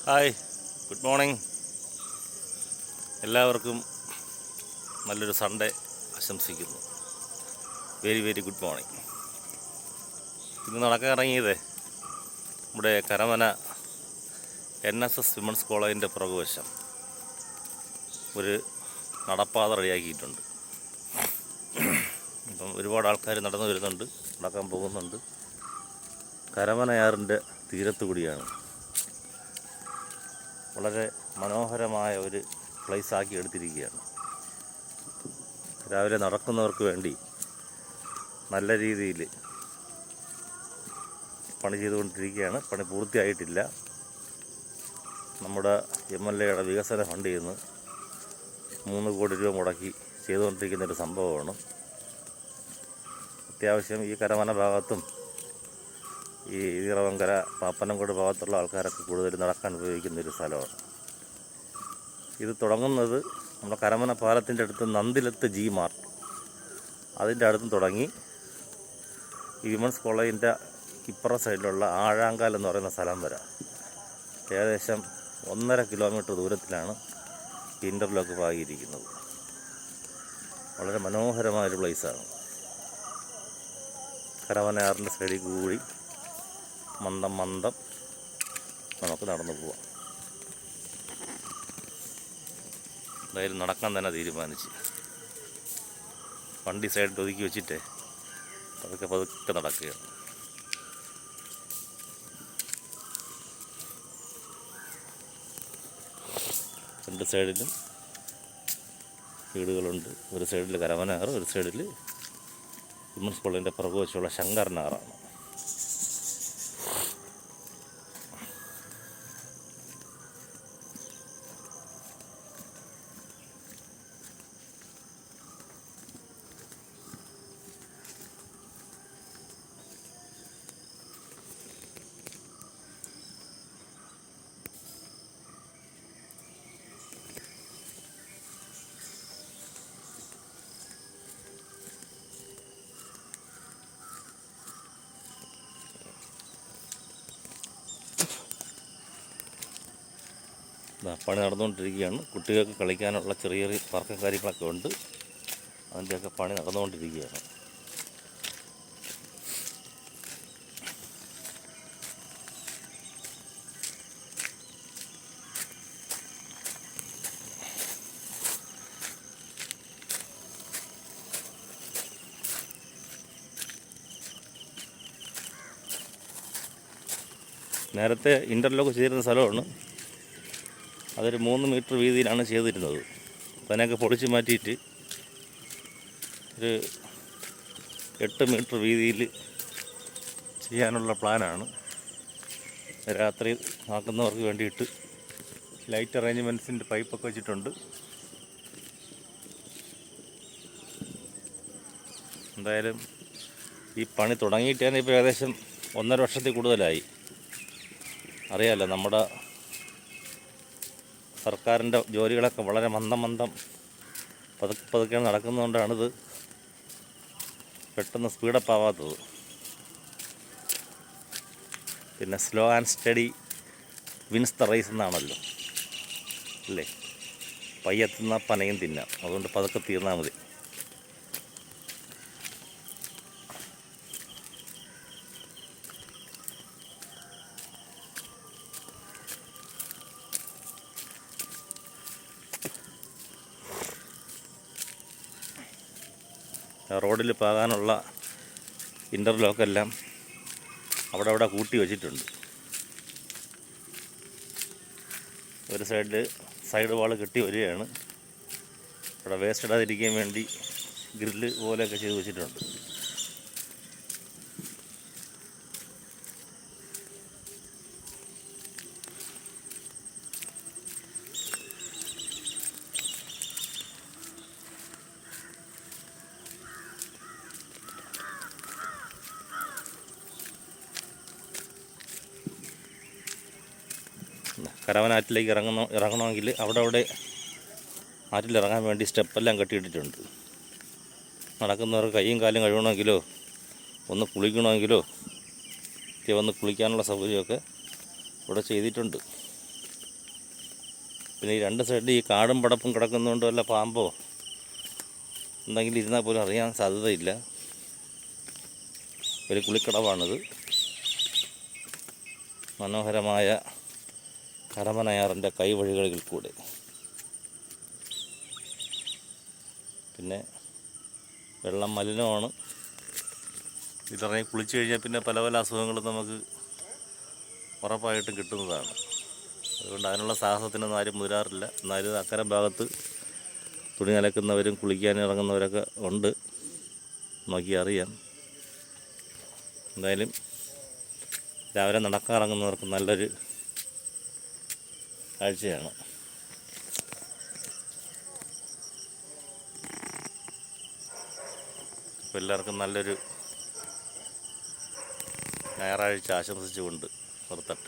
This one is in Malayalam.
Hi, good morning. എല്ലാവർക്കും നല്ലൊരു സൺഡേ ആശംസിക്കുന്നു. Very very good morning. ഇന്ന് നടക്കാൻ ഇറങ്ങിയത് നമ്മുടെ കരമന NSS വിമൻസ് കോളേജിൻ്റെ പുറകുവശം ഒരു നടപ്പാത റെഡിയാക്കിയിട്ടുണ്ട്. അപ്പം ഒരുപാട് ആൾക്കാർ നടന്നു വരുന്നുണ്ട്, നടക്കാൻ പോകുന്നുണ്ട്. കരമനയാറിൻ്റെ തീരത്തു കൂടിയാണ്. വളരെ മനോഹരമായ ഒരു പ്ലേസാക്കി എടുത്തിരിക്കുകയാണ്. രാവിലെ നടക്കുന്നവർക്ക് വേണ്ടി നല്ല രീതിയിൽ പണി ചെയ്തുകൊണ്ടിരിക്കുകയാണ്. പണി പൂർത്തിയായിട്ടില്ല. നമ്മുടെ MLAയുടെ വികസന ഫണ്ടിൽ നിന്ന് 3 കോടി രൂപ മുടക്കി ചെയ്തുകൊണ്ടിരിക്കുന്നൊരു സംഭവമാണ്. അത്യാവശ്യം ഈ കരമന ഭാഗത്തും ഈ ഈറവങ്കര പാപ്പനംകോട് ഭാഗത്തുള്ള ആൾക്കാരൊക്കെ കൂടുതൽ നടക്കാൻ ഉപയോഗിക്കുന്നൊരു സ്ഥലമാണ്. ഇത് തുടങ്ങുന്നത് നമ്മുടെ കരമന പാലത്തിൻ്റെ അടുത്ത് നന്ദിലത്ത് G മാർട്ട്, അതിൻ്റെ അടുത്തും തുടങ്ങി ഈ വിമൻസ് കോളേജിൻ്റെ ഇപ്പുറ സൈഡിലുള്ള ആഴാങ്കാൽ എന്ന് പറയുന്ന സ്ഥലം വരെ ഏകദേശം 1.5 കിലോമീറ്റർ ദൂരത്തിലാണ് ഇൻ്റർലോക്ക് പാകിയിരിക്കുന്നത്. വളരെ മനോഹരമായൊരു പ്ലേസാണ്. കരമനയാറിൻ്റെ സൈഡിൽ കൂടി മന്ദം നമുക്ക് നടന്നു പോവാം. എന്തായാലും നടക്കാൻ തന്നെ തീരുമാനിച്ച് വണ്ടി സൈഡിൽ ഒതുക്കി വെച്ചിട്ട് പതുക്കെ നടക്കുകയാണ്. രണ്ട് സൈഡിലും വീടുകളുണ്ട്. ഒരു സൈഡിൽ കരമനയാറ്, ഒരു സൈഡിൽ വിമൻസ് കോളേജിൻ്റെ പുറകുവശമുള്ള ശങ്കരനാറാണ്. പണി നടന്നുകൊണ്ടിരിക്കുകയാണ്. കുട്ടികൾക്ക് കളിക്കാനുള്ള ചെറിയ ചെറിയ പാർക്കും കാര്യങ്ങളൊക്കെ ഉണ്ട്. അതിൻ്റെയൊക്കെ പണി നടന്നുകൊണ്ടിരിക്കുകയാണ്. നേരത്തെ ഇൻ്റർലോക്ക് ചെയ്തിരുന്ന സ്ഥലമാണ്. അതൊരു 3 മീറ്റർ വീതിയിലാണ് ചെയ്തിരുന്നത്. അതിനൊക്കെ പൊളിച്ച് മാറ്റിയിട്ട് ഒരു 8 മീറ്റർ വീതിയിൽ ചെയ്യാനുള്ള പ്ലാനാണ്. രാത്രി ആക്കുന്നവർക്ക് വേണ്ടിയിട്ട് ലൈറ്റ് അറേഞ്ച്മെൻറ്റ്സിൻ്റെ പൈപ്പൊക്കെ വെച്ചിട്ടുണ്ട്. എന്തായാലും ഈ പണി തുടങ്ങിയിട്ട് തന്നെ ഇപ്പോൾ ഏകദേശം 1.5 വർഷത്തിൽ കൂടുതലായി. അറിയാമല്ലോ, നമ്മുടെ സർക്കാരിൻ്റെ ജോലികളൊക്കെ വളരെ മന്ദം പതുക്കെ നടക്കുന്നതുകൊണ്ടാണിത് പെട്ടെന്ന് സ്പീഡപ്പ് ആവാത്തത്. പിന്നെ slow and steady wins the race എന്നാണല്ലോ, അല്ലേ? പയ്യെത്തുന്ന പനയും തിന്നാം. അതുകൊണ്ട് പതുക്കെ തീർന്നാൽ മതി. റോഡിൽ പാകാനുള്ള ഇൻ്റർലോക്കെല്ലാം അവിടെ കൂട്ടി വെച്ചിട്ടുണ്ട്. ഒരു സൈഡ് വാൾ കെട്ടി വരികയാണ്. അവിടെ വേസ്റ്റ് ഇടാതിരിക്കാൻ വേണ്ടി ഗ്രില്ല് പോലെയൊക്കെ ചെയ്ത് വെച്ചിട്ടുണ്ട്. കരമനാറ്റിലേക്ക് ഇറങ്ങണമെങ്കിൽ അവിടെ ആറ്റിലിറങ്ങാൻ വേണ്ടി സ്റ്റെപ്പെല്ലാം കെട്ടിയിട്ടിട്ടുണ്ട്. നടക്കുന്നവർക്ക് കൈയും കാലും കഴുകണമെങ്കിലോ ഒന്ന് കുളിക്കണമെങ്കിലോ ഒക്കെ വന്ന് കുളിക്കാനുള്ള സൗകര്യമൊക്കെ ഇവിടെ ചെയ്തിട്ടുണ്ട്. പിന്നെ ഈ രണ്ട് സൈഡിൽ ഈ കാടും പടപ്പും കിടക്കുന്നതുകൊണ്ട് വല്ല പാമ്പോ എന്തെങ്കിലും ഇരുന്നാൽ പോലും അറിയാൻ സാധ്യതയില്ല. ഒരു കുളിക്കടവാണിത്. മനോഹരമായ കരമനയാറിൻ്റെ കൈവഴികളിൽ കൂടെ. പിന്നെ വെള്ളം മലിനമാണ്. ഇതിറങ്ങി കുളിച്ച് കഴിഞ്ഞാൽ പിന്നെ പല പല അസുഖങ്ങളും നമുക്ക് ഉറപ്പായിട്ടും കിട്ടുന്നതാണ്. അതുകൊണ്ട് അതിനുള്ള സാഹസത്തിനൊന്നും ആരും മുതിരാറില്ല. എന്നാലും അക്കരെ ഭാഗത്ത് തുണി അലക്കുന്നവരും കുളിക്കാൻ ഇറങ്ങുന്നവരൊക്കെ ഉണ്ട്. നോക്കി അറിയാം. എന്തായാലും രാവിലെ നടക്കാനിറങ്ങുന്നവർക്ക് നല്ലൊരു കാഴ്ചയാണ്. അപ്പോൾ എല്ലാവർക്കും നല്ലൊരു ഞായറാഴ്ച ആശംസിച്ചുകൊണ്ട് നിർത്തട്ടെ.